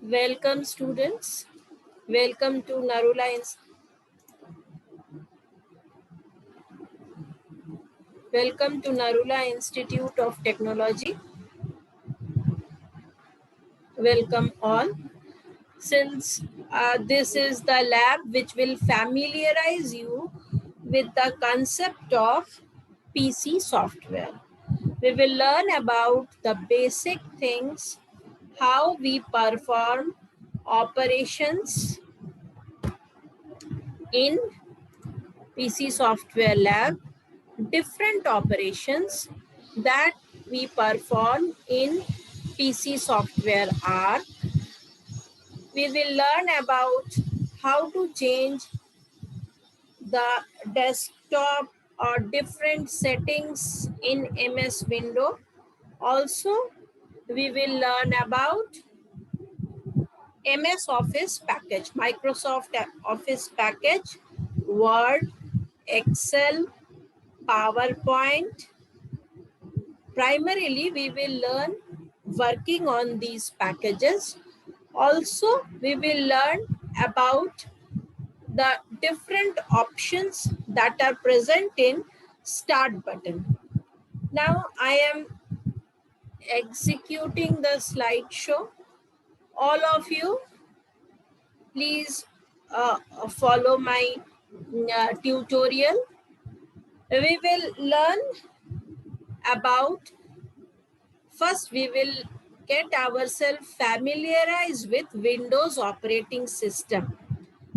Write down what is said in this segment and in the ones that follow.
Welcome students. Welcome to Narula Institute of Technology. Welcome all. Since this is the lab which will familiarize you with the concept of PC software. We will learn about the basic things, how we perform operations in PC software lab, different operations that we perform in PC software are. We will learn about how to change the desktop or different settings in MS Window. Also, we will learn about MS Office package, Microsoft Office package, Word, Excel, PowerPoint. Primarily, we will learn working on these packages. Also, we will learn about the different options that are present in Start button. Now, I am executing the slideshow. All of you, please follow my tutorial. We will learn about, first we will get ourselves familiarized with Windows operating system.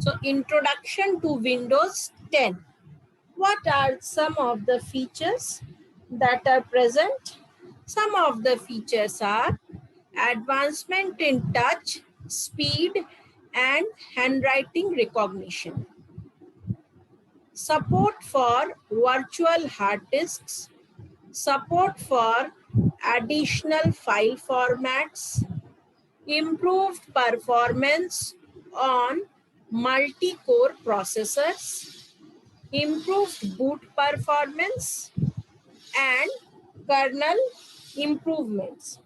So introduction to Windows 10. What are some of the features that are present? Some of the features are advancement in touch, speed, and handwriting recognition. Support for virtual hard disks, support for additional file formats, improved performance on multi-core processors, improved boot performance, and kernel improvements.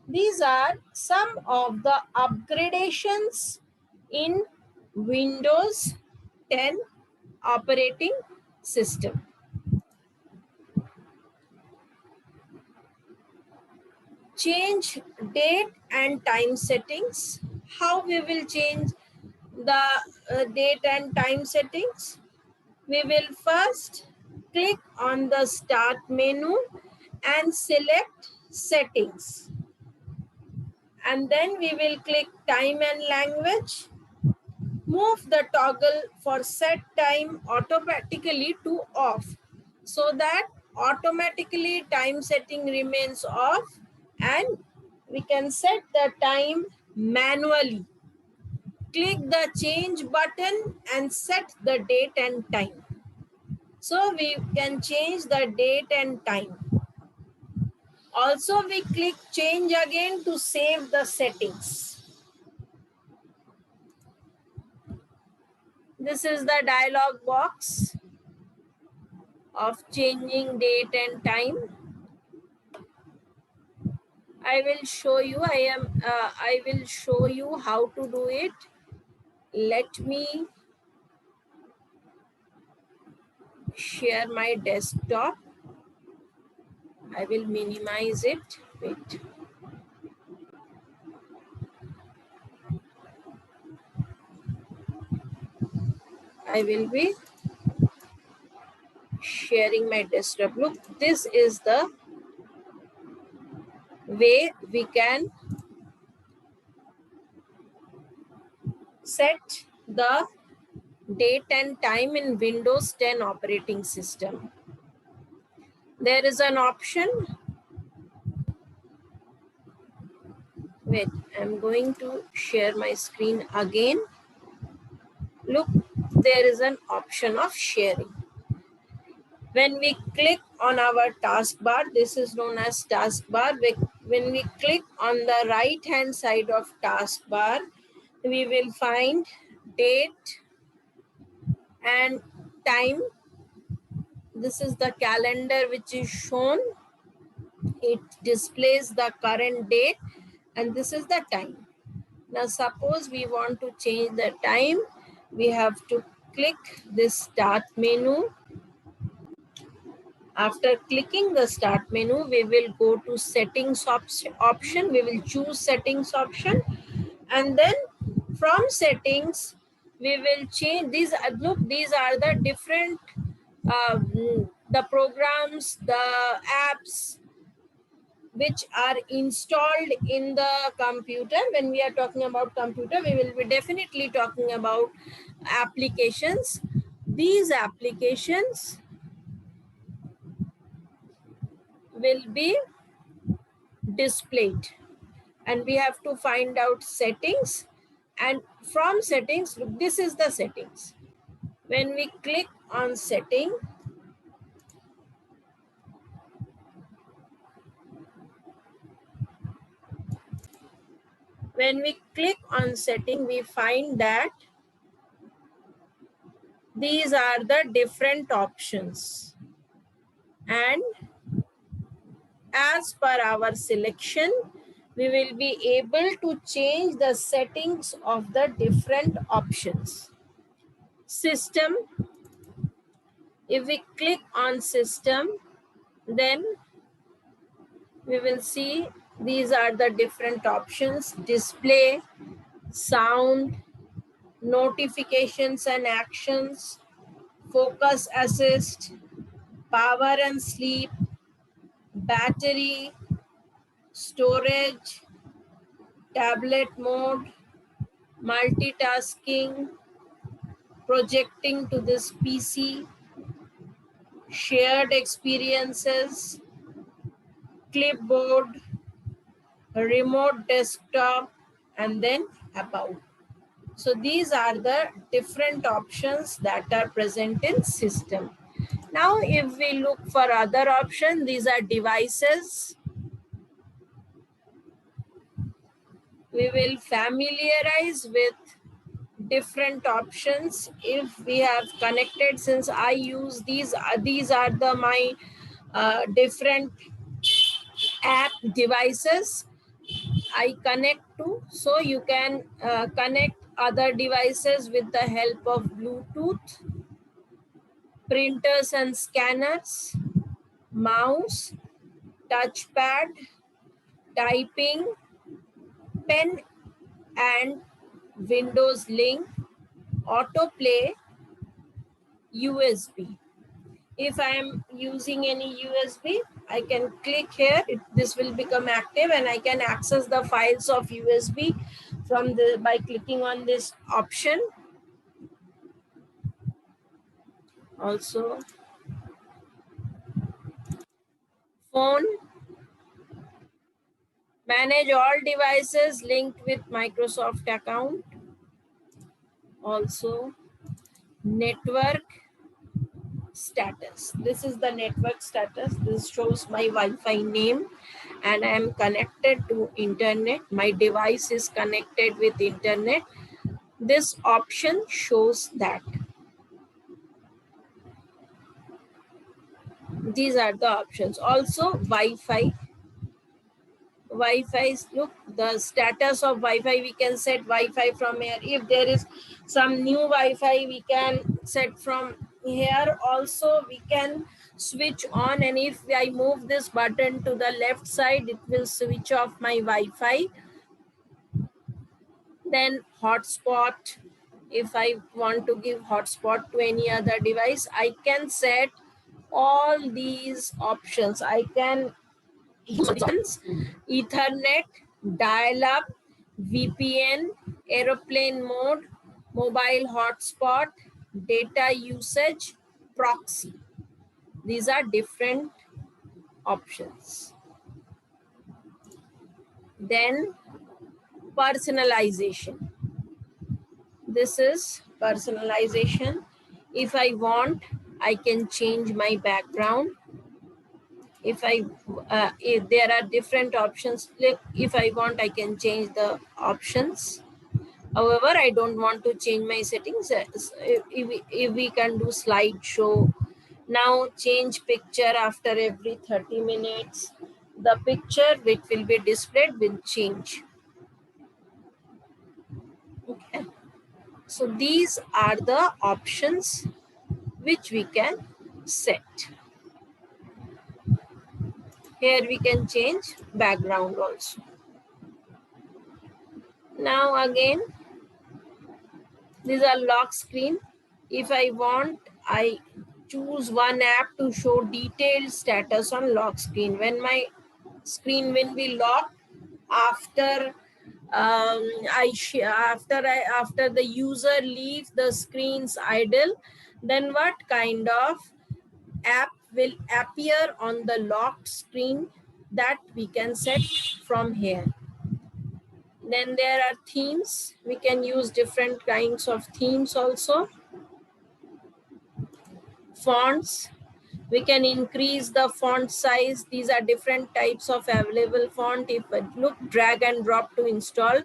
These are some of the upgradations in Windows 10 operating system. Change date and time settings. How we will change the date and time settings? We will first click on the start menu and select settings. And then we will click time and language. Move the toggle for set time automatically to off so that automatically time setting remains off, and we can set the time manually. Click the change button and set the date and time. So we can change the date and time. Also, we click change again to save the settings. This is the dialog box of changing date and time. I will show you. I will show you how to do it. Let me share my desktop. I will minimize it. Wait. I will be sharing my desktop. Look, this is the way we can set the date and time in Windows 10 operating system. There is an option. Wait, I'm going to share my screen again. Look, there is an option of sharing. When we click on our taskbar, this is known as taskbar. When we click on the right hand side of taskbar, we will find date and time. This is the calendar which is shown. It displays the current date and this is the time. Now suppose we want to change the time. We have to click this start menu. After clicking the start menu, we will go to settings option. We will choose settings option, and then from settings, we will change these. Look, these are the different the programs, the apps which are installed in the computer. When we are talking about computer, we will be definitely talking about applications. These applications will be displayed and we have to find out settings, and from settings, look, this is the settings. When we click on setting, we find that these are the different options, and as per our selection, we will be able to change the settings of the different options. System, if we click on system, then we will see these are the different options: display, sound, notifications and actions, focus assist, power and sleep, battery, storage, tablet mode, multitasking, projecting to this PC, shared experiences, clipboard, remote desktop, and then about. So these are the different options that are present in system. Now, if we look for other option, these are devices. We will familiarize with different options. If we have connected, since I use these are the my different app devices I connect to. So you can connect other devices with the help of Bluetooth, printers and scanners, mouse, touchpad, typing, pen and Windows link, autoplay, USB. If I am using any USB, I can click here. This will become active and I can access the files of USB from by clicking on this option. Also, phone, manage all devices linked with Microsoft account. Also, network status. This is the network status. This shows my Wi-Fi name and I am connected to internet. My device is connected with internet. This option shows that. These are the options. Also, Wi-Fi. Wi-Fi, look, the status of Wi-Fi, we can set Wi-Fi from here. If there is some new Wi-Fi, we can set from here. Also, we can switch on, and if I move this button to the left side, it will switch off my Wi-Fi. Then hotspot. If I want to give hotspot to any other device, I can set all these options. I can use Ethernet, dial-up, VPN, aeroplane mode, mobile hotspot, data usage, proxy. These are different options. Then personalization. This is personalization. If I want, I can change my background. If there are different options, if I want, I can change the options. However, I don't want to change my settings. If we can do slideshow, now change picture after every 30 minutes, the picture which will be displayed will change. Okay. So these are the options which we can set. Here we can change background also. Now again, these are lock screen. If I want, I choose one app to show detailed status on lock screen. When my screen will be locked after after the user leaves the screen's idle, then what kind of app will appear on the locked screen, that we can set from here. Then there are themes. We can use different kinds of themes also. Fonts. We can increase the font size. These are different types of available font. If I look, drag and drop to install.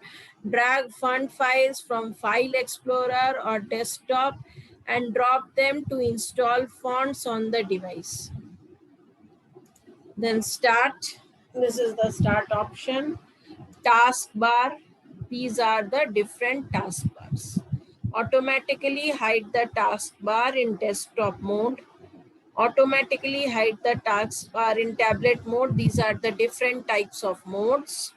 Drag font files from File Explorer or desktop and drop them to install fonts on the device. Then start. This is the start option. Taskbar. These are the different taskbars. Automatically hide the taskbar in desktop mode. Automatically hide the taskbar in tablet mode. These are the different types of modes.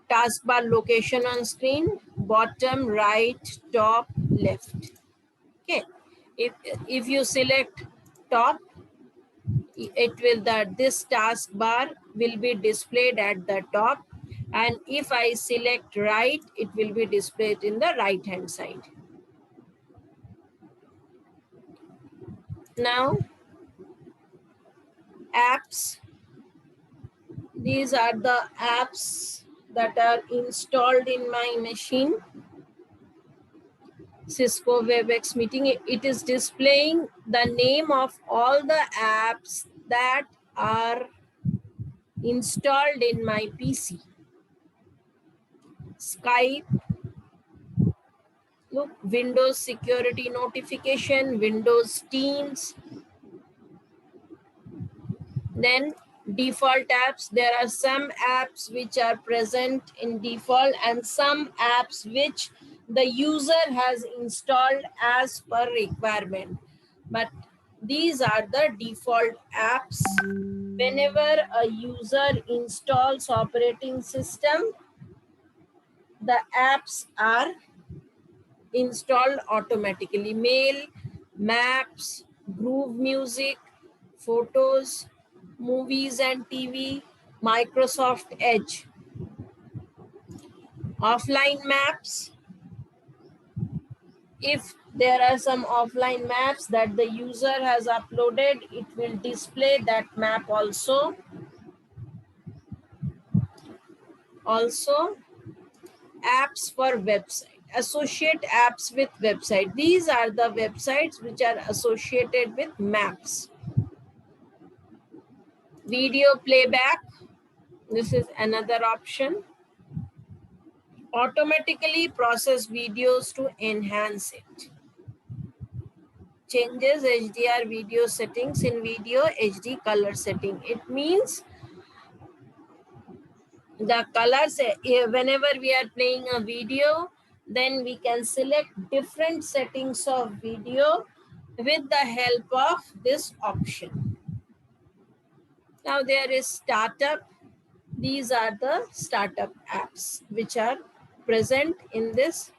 Taskbar location on screen, bottom, right, top, left. Okay. If you select top, it will this taskbar will be displayed at the top, and if I select right, it will be displayed in the right hand side. Now apps. These are the apps that are installed in my machine. Cisco WebEx meeting. It is displaying the name of all the apps that are installed in my PC. Skype. Look, Windows security notification, Windows Teams. Then default apps. There are some apps which are present in default and some apps which the user has installed as per requirement. But these are the default apps. Whenever a user installs operating system, the apps are installed automatically. Mail, maps, Groove Music, photos, movies and TV, Microsoft Edge. Offline maps. If there are some offline maps that the user has uploaded, it will display that map also. Also, apps for website. Associate apps with website. These are the websites which are associated with maps. Video playback. This is another option. Automatically process videos to enhance it. Changes HDR video settings in video HD color setting. It means the colors, whenever we are playing a video, then we can select different settings of video with the help of this option. Now there is startup. These are the startup apps which are present in this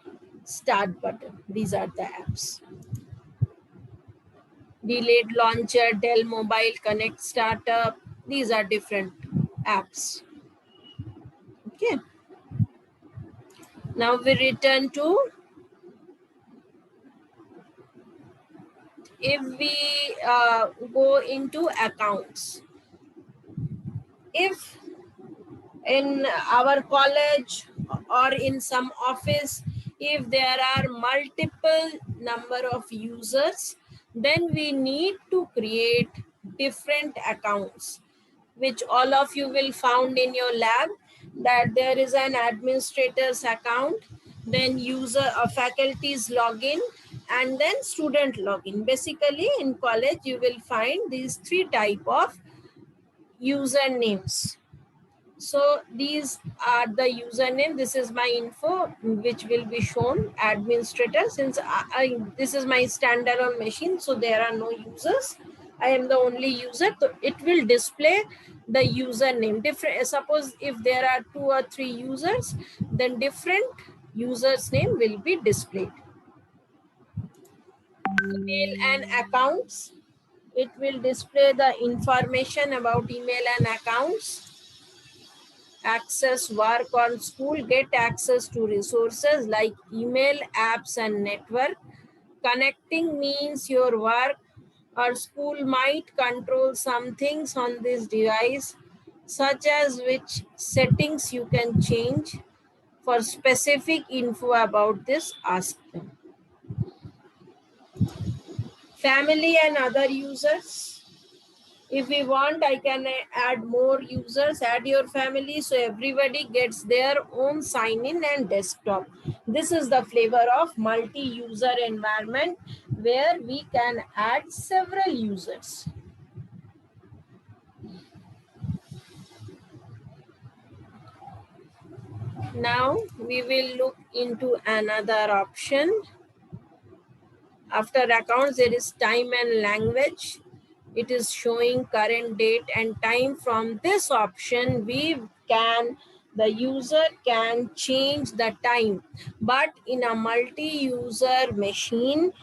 start button. These are the apps. Delayed launcher, Dell Mobile Connect Startup. These are different apps. Okay. Now we return to, if we go into accounts. If in our college or in some office, if there are multiple number of users, then we need to create different accounts, which all of you will found in your lab, that there is an administrator's account, then user faculty's login, and then student login. Basically in college you will find these three type of usernames. So these are the username. This is my info, which will be shown administrator. Since this is my standalone machine, so there are no users. I am the only user. So it will display the username. Different. Suppose if there are 2 or 3 users, then different users name will be displayed. Email and accounts. It will display the information about email and accounts. Access work on school, get access to resources like email, apps, and network. Connecting means your work or school might control some things on this device, such as which settings you can change. For specific info about this, ask them. Family and other users. If we want, I can add more users, add your family, so everybody gets their own sign-in and desktop. This is the flavor of multi-user environment where we can add several users. Now we will look into another option. After accounts, there is time and language. It is showing current date and time. From this option, the user can change the time, but in a multi-user machine,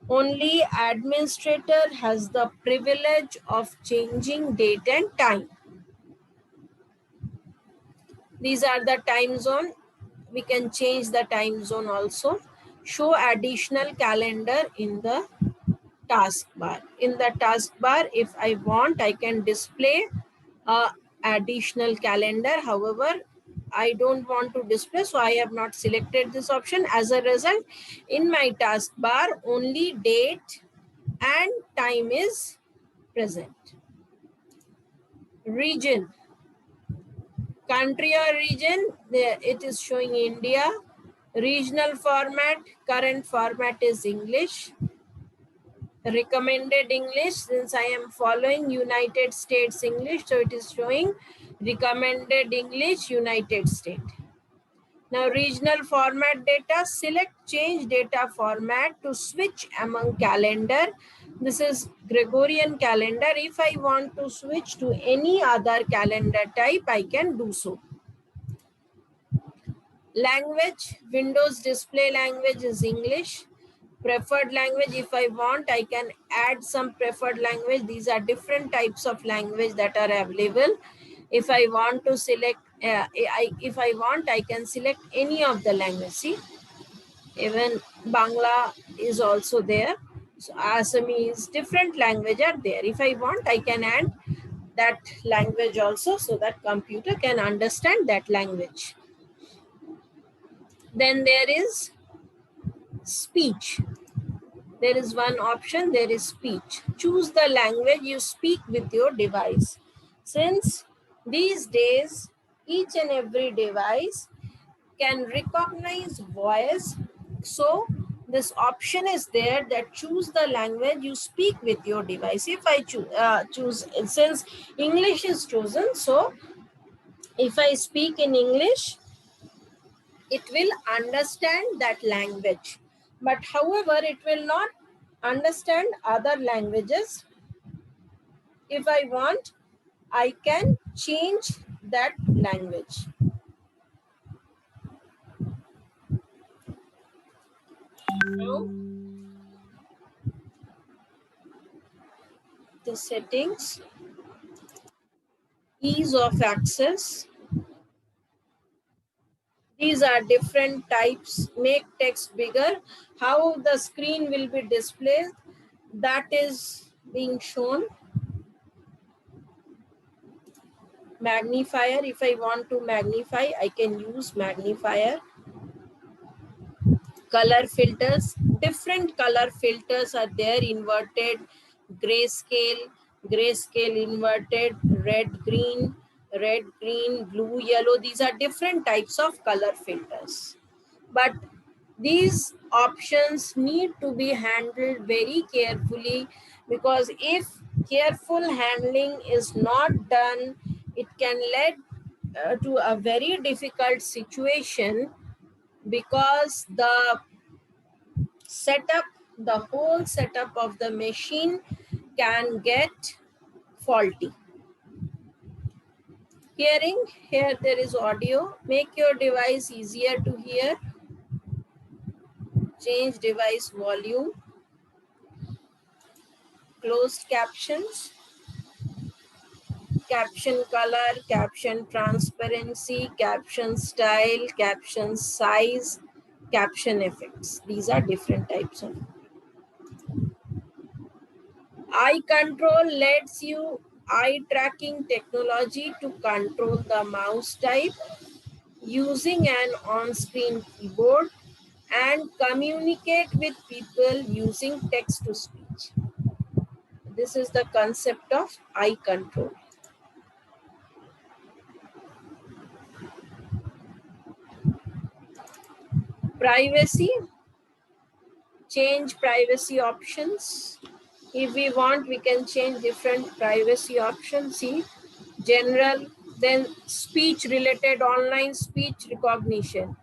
only administrator has the privilege of changing date and time. These are the time zone. We can change the time zone also. Show additional calendar in the taskbar. In the taskbar, if I want, I can display a additional calendar. However, I don't want to display, so I have not selected this option. As a result, in my taskbar, only date and time is present. Region, country or region, it is showing India. Regional format, current format is English. Recommended English, since I am following United States English, so it is showing recommended English United States. Now regional format data, select change data format to switch among calendar. This is Gregorian calendar. If I want to switch to any other calendar type, I can do so. Language, Windows display language is English. Preferred language, if I want, I can add some preferred language. These are different types of language that are available. If I want to select, if I want, I can select any of the language. See, even Bangla is also there. So Assamese, different language are there. If I want, I can add that language also, so that computer can understand that language. Then there is speech. There is one option, there is speech. Choose the language you speak with your device. Since these days, each and every device can recognize voice, so this option is there that choose the language you speak with your device. If I choose, since English is chosen, so if I speak in English, it will understand that language. But however, it will not understand other languages. If I want, I can change that language. Now, the settings, ease of access. These are different types. Make text bigger. How the screen will be displayed, that is being shown. Magnifier, if I want to magnify, I can use magnifier. Color filters, different color filters are there. Inverted, grayscale, inverted, red green, blue, yellow. These are different types of color filters, but these options need to be handled very carefully, because if careful handling is not done, it can lead to a very difficult situation, because the whole setup of the machine can get faulty. Hearing, here there is audio. Make your device easier to hear. Change device volume. Closed captions. Caption color, caption transparency, caption style, caption size, caption effects. These are different types of. Eye control lets you eye tracking technology to control the mouse type using an on-screen keyboard and communicate with people using text to speech. This is the concept of eye control. Privacy. Change privacy options. If we want, we can change different privacy options. See, general, then speech related, online speech recognition.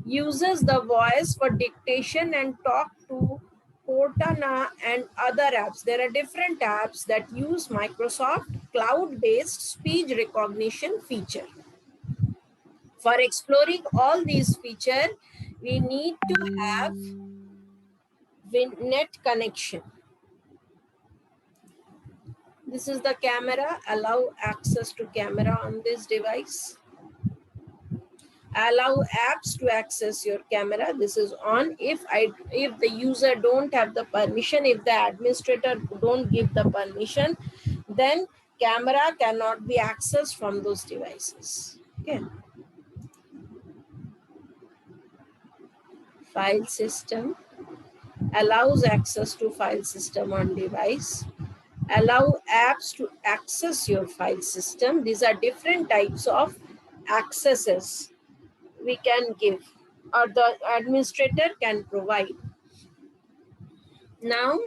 Uses the voice for dictation and talk to Cortana and other apps. There are different apps that use Microsoft cloud-based speech recognition feature. For exploring all these features, we need to have net connection. This is the camera. Allow access to camera on this device. Allow apps to access your camera. This is on. If the user don't have the permission, if the administrator don't give the permission, then camera cannot be accessed from those devices. Okay. File system. Allows access to file system on device. Allow apps to access your file system. These are different types of accesses we can give, or the administrator can provide. Now,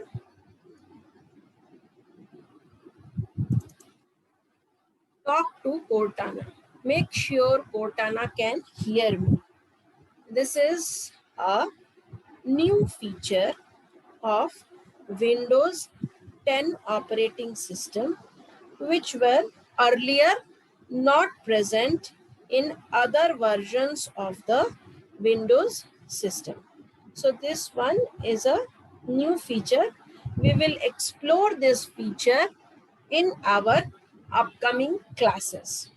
talk to Cortana. Make sure Cortana can hear me. This is a new feature of Windows 10 operating system, which were earlier not present in other versions of the Windows system. So this one is a new feature. We will explore this feature in our upcoming classes.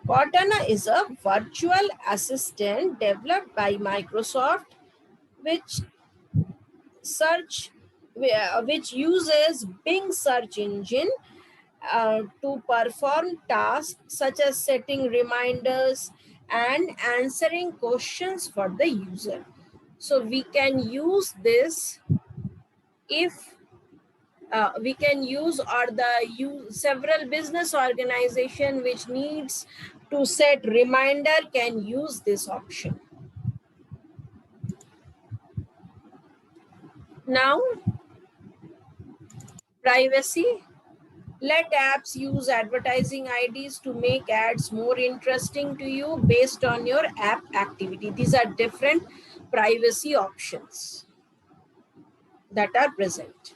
Cortana is a virtual assistant developed by Microsoft, which uses Bing search engine to perform tasks such as setting reminders and answering questions for the user. So we can use this if we can use, or several business organization which needs to set reminder can use this option. Now, privacy. Let apps use advertising IDs to make ads more interesting to you based on your app activity. These are different privacy options that are present.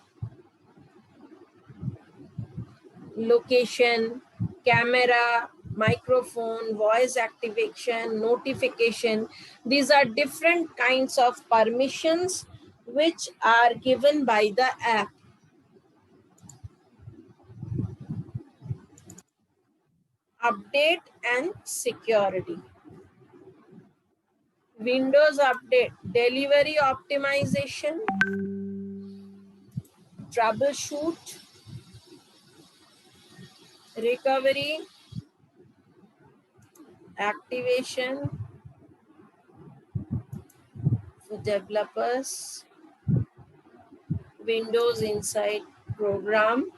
Location, camera, microphone, voice activation, notification. These are different kinds of permissions which are given by the app. Update and security. Windows Update, delivery optimization, troubleshoot, recovery, activation for developers, Windows Insight program.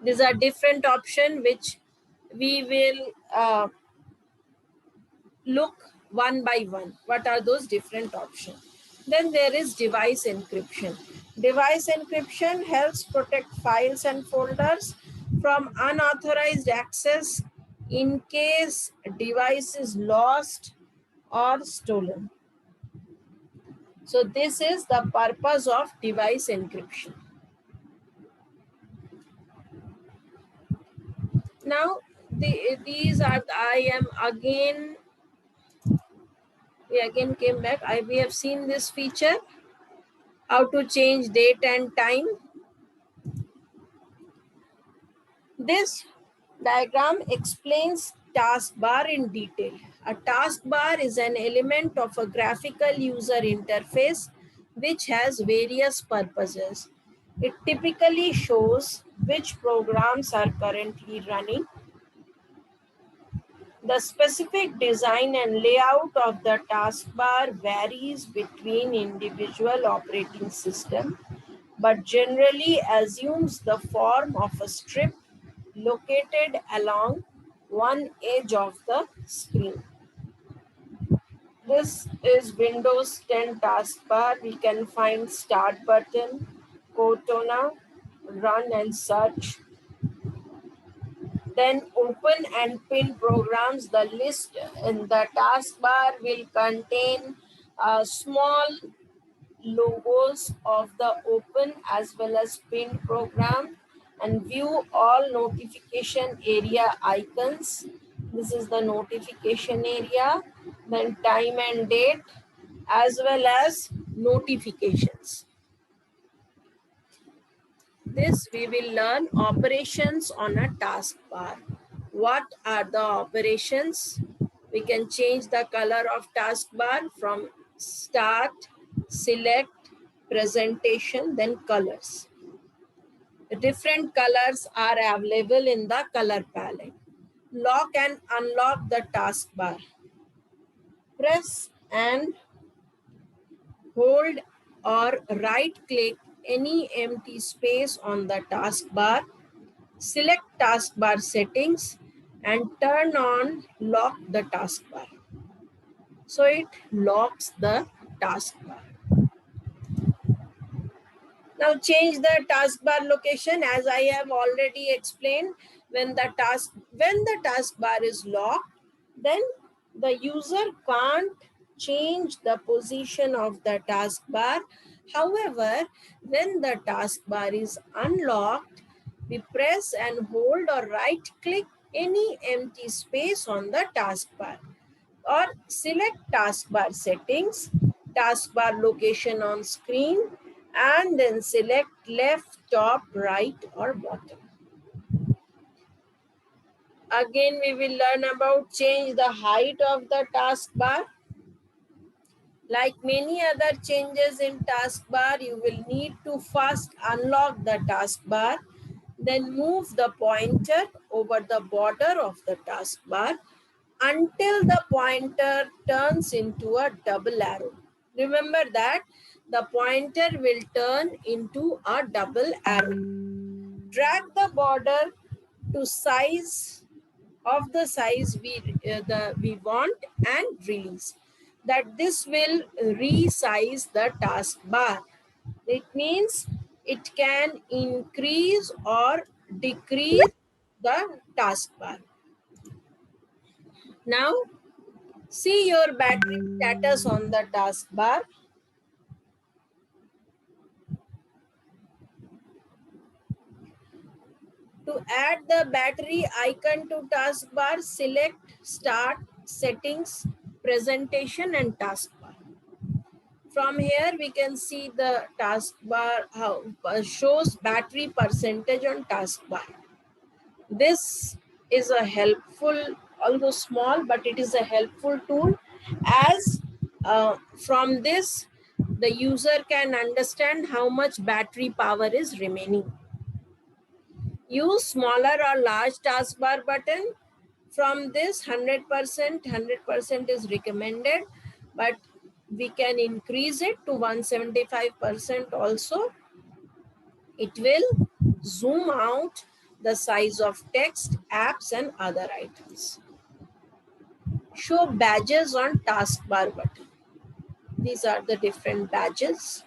These are different options which we will look one by one. What are those different options? Then there is device encryption. Device encryption helps protect files and folders from unauthorized access in case device is lost or stolen. So this is the purpose of device encryption. Now, these are, we again came back. We have seen this feature, how to change date and time. This diagram explains taskbar in detail. A taskbar is an element of a graphical user interface which has various purposes. It typically shows which programs are currently running. The specific design and layout of the taskbar varies between individual operating systems, but generally assumes the form of a strip located along one edge of the screen. This is Windows 10 taskbar. We can find Start button, Cortana, Run and Search. Then open and pin programs. The list in the taskbar will contain small logos of the open as well as pin program, and view all notification area icons. This is the notification area, then time and date as well as notifications. This we will learn operations on a taskbar. What are the operations? We can change the color of taskbar from start, select, presentation, then colors. The different colors are available in the color palette. Lock and unlock the taskbar. Press and hold or right click any empty space on the taskbar. Select taskbar settings and turn on lock the taskbar. So it locks the taskbar. Now change the taskbar location. As I have already explained, when the taskbar is locked, then the user can't change the position of the taskbar. However, when the taskbar is unlocked, we press and hold or right click any empty space on the taskbar, or select taskbar settings, taskbar location on screen, and then select left, top, right, or bottom. Again, we will learn about change the height of the taskbar. Like many other changes in taskbar, you will need to first unlock the taskbar, then move the pointer over the border of the taskbar until the pointer turns into a double arrow. Remember that the pointer will turn into a double arrow. Drag the border to size of the size we want and release. That this will resize the taskbar. It means it can increase or decrease the taskbar. Now, see your battery status on the taskbar. To add the battery icon to taskbar, select Start, Settings, Presentation, and Taskbar. From here, we can see the taskbar how shows battery percentage on taskbar. This is a helpful, although small, but it is a helpful tool, as from this the user can understand how much battery power is remaining. Use smaller or large taskbar button. From this 100% is recommended, but we can increase it to 175% also. It will zoom out the size of text, apps, and other items. Show badges on taskbar button. These are the different badges.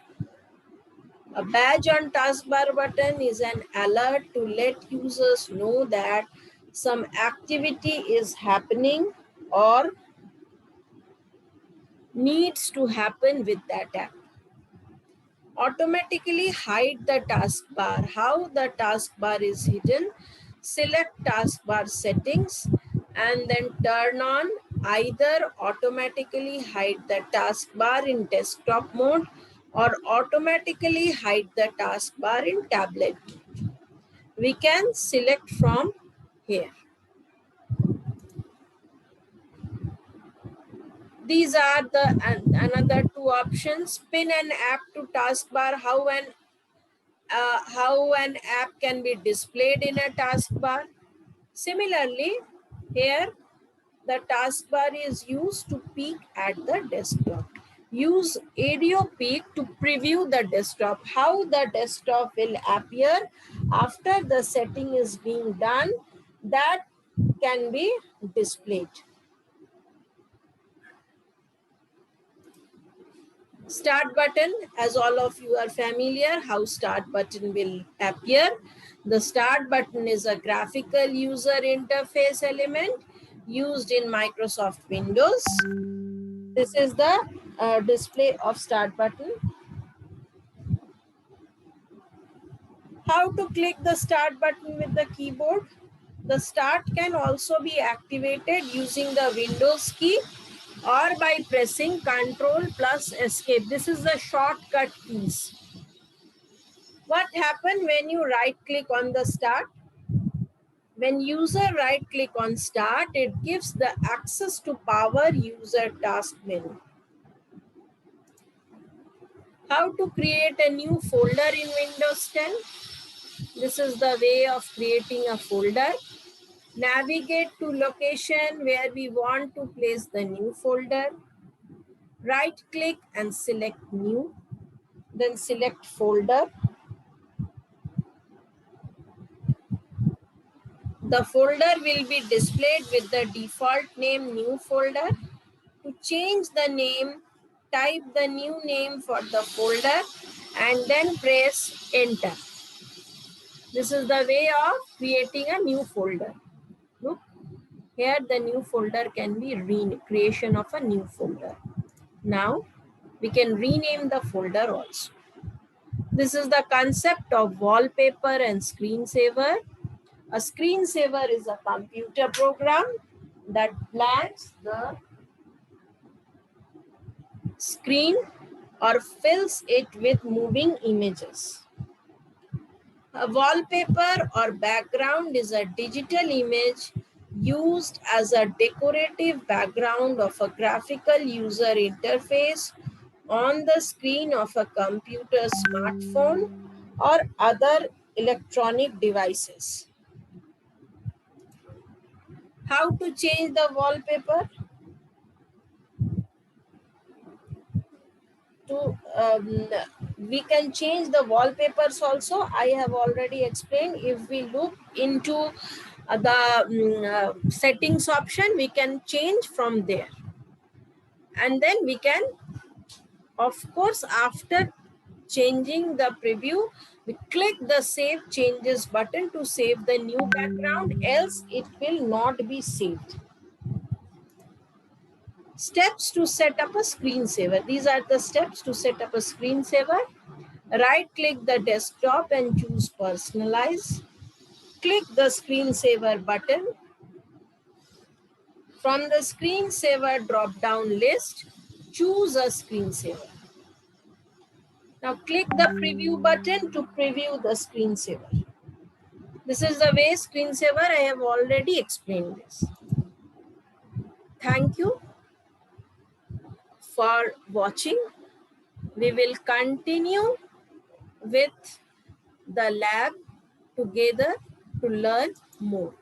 A badge on taskbar button is an alert to let users know that some activity is happening or needs to happen with that app. Automatically hide the taskbar. How the taskbar is hidden? Select taskbar settings and then turn on either automatically hide the taskbar in desktop mode or automatically hide the taskbar in tablet. We can select from here. These are the another two options. Pin an app to taskbar. How an app can be displayed in a taskbar. Similarly, here the taskbar is used to peek at the desktop. Use ADO peek to preview the desktop. How the desktop will appear after the setting is being done, that can be displayed. Start button, as all of you are familiar how start button will appear. The start button is a graphical user interface element used in Microsoft Windows. This is the display of start button. How to click the start button with the keyboard? The start can also be activated using the Windows key or by pressing Ctrl plus Escape. This is the shortcut keys. What happens when you right click on the start? When user right click on start, it gives the access to power user task menu. How to create a new folder in Windows 10? This is the way of creating a folder. Navigate to location where we want to place the new folder. Right click and select new. Then select folder. The folder will be displayed with the default name new folder. To change the name, type the new name for the folder and then press enter. This is the way of creating a new folder. Look, here the new folder can be creation of a new folder. Now we can rename the folder also. This is the concept of wallpaper and screensaver. A screensaver is a computer program that blanks the screen or fills it with moving images. A wallpaper or background is a digital image used as a decorative background of a graphical user interface on the screen of a computer, smartphone, or other electronic devices. How to change the wallpaper? We can change the wallpapers also. I have already explained. If we look into the settings option, we can change from there. And then we can, of course, after changing the preview, we click the save changes button to save the new background, else it will not be saved. Steps to set up a screensaver. These are the steps to set up a screensaver. Right click the desktop and choose personalize. Click the screensaver button. From the screensaver drop down list, choose a screensaver. Now click the preview button to preview the screensaver. This is the way screensaver, I have already explained this. Thank you for watching. We will continue with the lab together to learn more.